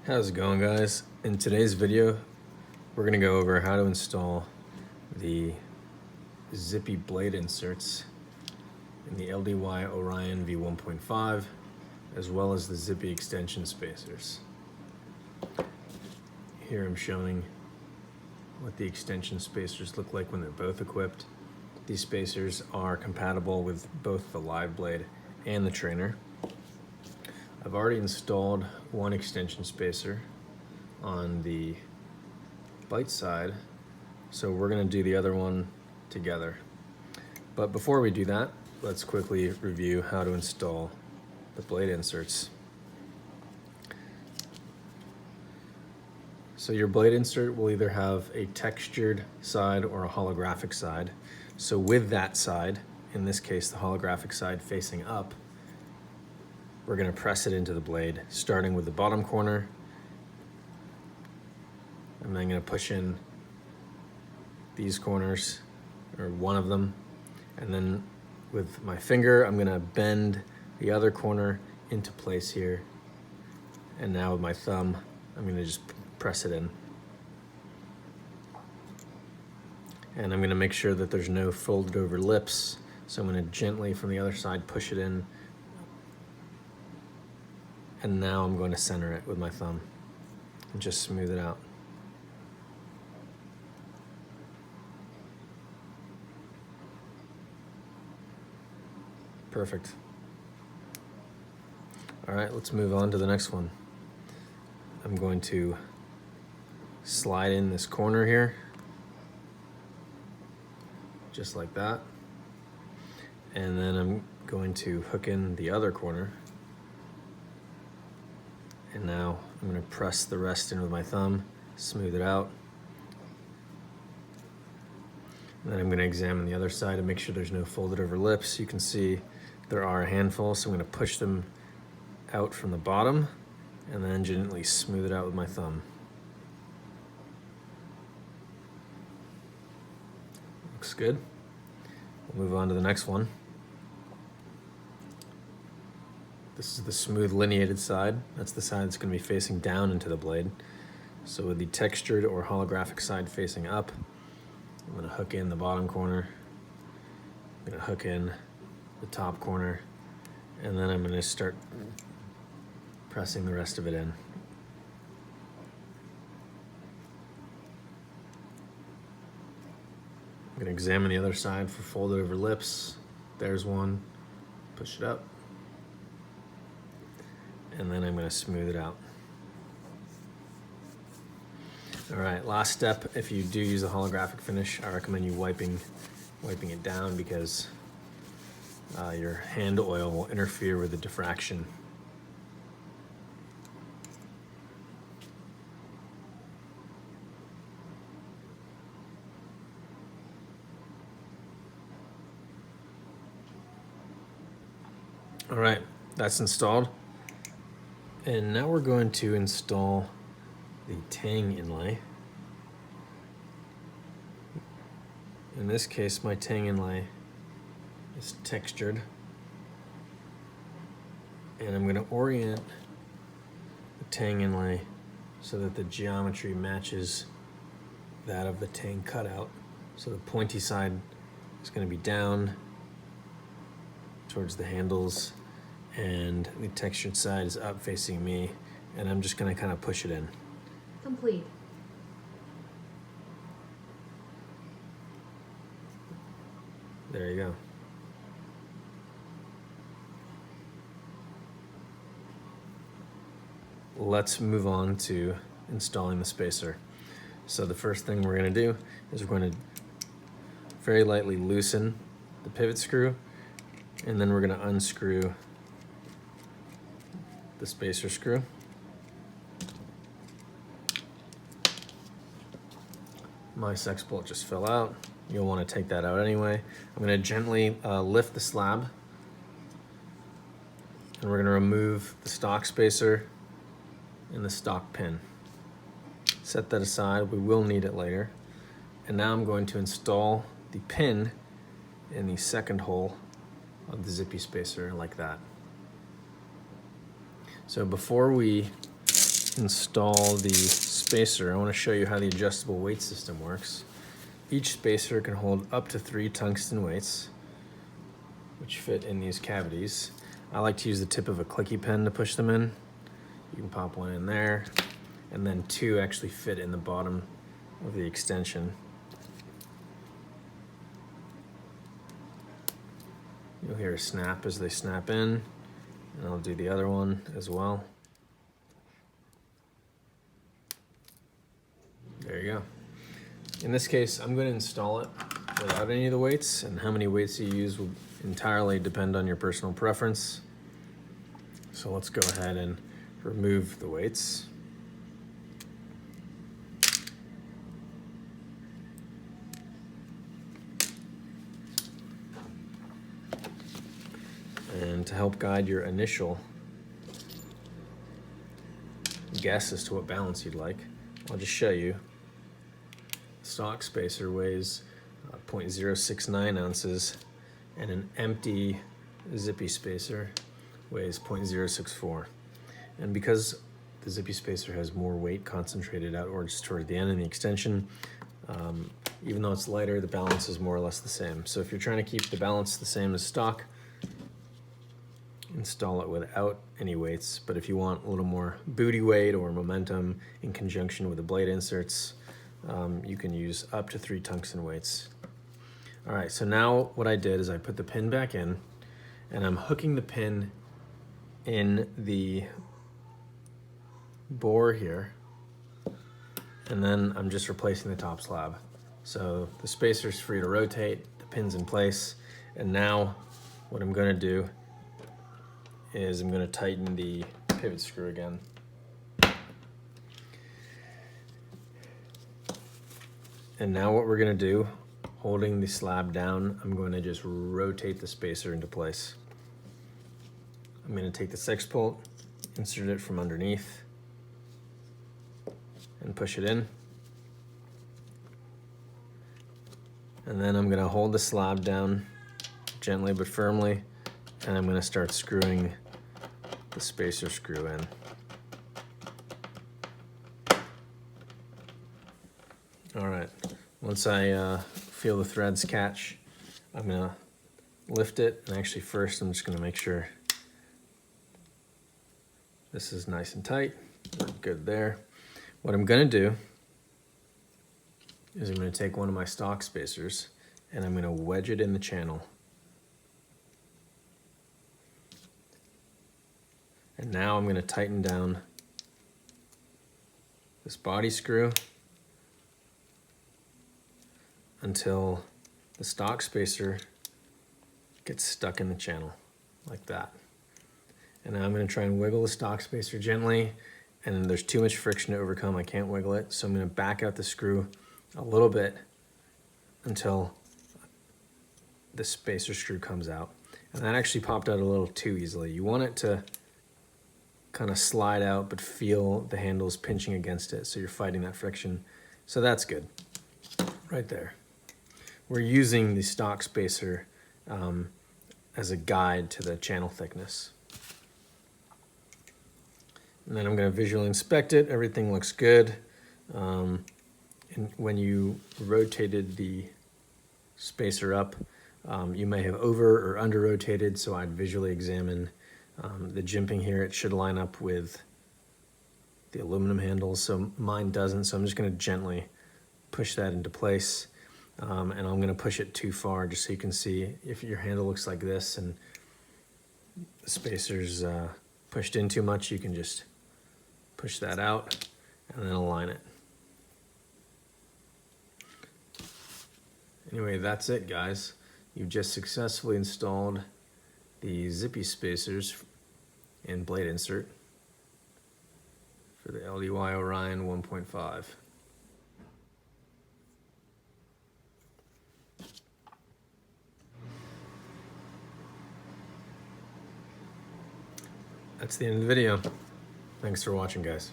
How's it going, guys? In today's video, we're going to go over how to install the Zippy blade inserts in the LDY Orion v1.5, as well as the Zippy extension spacers. Here I'm showing what the extension spacers look like when they're both equipped. These spacers are compatible with both the live blade and the trainer. I've already installed one extension spacer on the bite side, so we're going to do the other one together. But before we do that, let's quickly review how to install the blade inserts. So your blade insert will either have a textured side or a holographic side. So with that side, in this case the holographic side facing up, we're going to press it into the blade, starting with the bottom corner. And then I'm going to push in these corners, or one of them. And then with my finger, I'm going to bend the other corner into place here. And now with my thumb, I'm going to just press it in. And I'm going to make sure that there's no folded over lips. So I'm going to gently from the other side push it in. And now I'm going to center it with my thumb and just smooth it out. Perfect. All right, let's move on to the next one. I'm going to slide in this corner here, just like that. And then I'm going to hook in the other corner. And now I'm going to press the rest in with my thumb, smooth it out. And then I'm going to examine the other side to make sure there's no folded over lips. You can see there are a handful, so I'm going to push them out from the bottom and then gently smooth it out with my thumb. Looks good. We'll move on to the next one. This is the smooth lineated side. That's the side that's going to be facing down into the blade. So with the textured or holographic side facing up, I'm going to hook in the bottom corner. I'm going to hook in the top corner, and then I'm going to start pressing the rest of it in. I'm going to examine the other side for folded over lips. There's one. Push it up. And then I'm going to smooth it out. All right, last step. If you do use a holographic finish, I recommend you wiping it down, because your hand oil will interfere with the diffraction. All right, that's installed. And now we're going to install the Tang inlay. In this case, my Tang inlay is textured. And I'm going to orient the Tang inlay so that the geometry matches that of the Tang cutout. So the pointy side is going to be down towards the handles, and the textured side is up facing me, and I'm just going to kind of push it in. Complete. There you go. Let's move on to installing the spacer. So the first thing we're going to do is we're going to very lightly loosen the pivot screw, and then we're going to unscrew the spacer screw. My sex bolt just fell out. You'll want to take that out anyway. I'm going to gently lift the slab, and we're going to remove the stock spacer and the stock pin. Set that aside. We will need it later. And now I'm going to install the pin in the second hole of the Zippy spacer, like that. So before we install the spacer, I want to show you how the adjustable weight system works. Each spacer can hold up to 3 tungsten weights, which fit in these cavities. I like to use the tip of a clicky pen to push them in. You can pop one in there, and then 2 actually fit in the bottom of the extension. You'll hear a snap as they snap in, and I'll do the other one as well. There you go. In this case, I'm going to install it without any of the weights, and how many weights you use will entirely depend on your personal preference. So let's go ahead and remove the weights. And to help guide your initial guess as to what balance you'd like, I'll just show you. Stock spacer weighs 0.069 ounces, and an empty Zippy spacer weighs 0.064. And because the Zippy spacer has more weight concentrated outwards toward the end in the extension, even though it's lighter, the balance is more or less the same. So if you're trying to keep the balance the same as stock, install it without any weights. But if you want a little more booty weight or momentum in conjunction with the blade inserts, you can use up to 3 tungsten weights. All right, so now what I did is I put the pin back in, and I'm hooking the pin in the bore here, and then I'm just replacing the top slab. So the spacer's free to rotate, the pin's in place, and now what I'm gonna do is I'm gonna tighten the pivot screw again. And now what we're gonna do, holding the slab down, I'm going to just rotate the spacer into place. I'm gonna take the sex bolt, insert it from underneath, and push it in. And then I'm gonna hold the slab down gently but firmly, and I'm gonna start screwing the spacer screw in. All right, once I feel the threads catch, I'm gonna lift it, and actually first I'm just gonna make sure this is nice and tight. We're good there. What I'm gonna do is I'm gonna take one of my stock spacers and I'm gonna wedge it in the channel. And now I'm gonna tighten down this body screw until the stock spacer gets stuck in the channel, like that. And now I'm gonna try and wiggle the stock spacer gently, and there's too much friction to overcome, I can't wiggle it, so I'm gonna back out the screw a little bit until the spacer screw comes out. And that actually popped out a little too easily. You want it to kind of slide out, but feel the handles pinching against it, so you're fighting that friction. So that's good, right there. We're using the stock spacer as a guide to the channel thickness. And then I'm going to visually inspect it. Everything looks good. And when you rotated the spacer up, you may have over or under rotated, so I'd visually examine the jimping here. It should line up with the aluminum handles, so mine doesn't, so I'm just going to gently push that into place. And I'm going to push it too far just so you can see if your handle looks like this and the spacer's pushed in too much, you can just push that out and then align it. Anyway, that's it, guys. You've just successfully installed the Zippy spacers and blade insert for the LDY Orion 1.5. That's the end of the video. Thanks for watching, guys.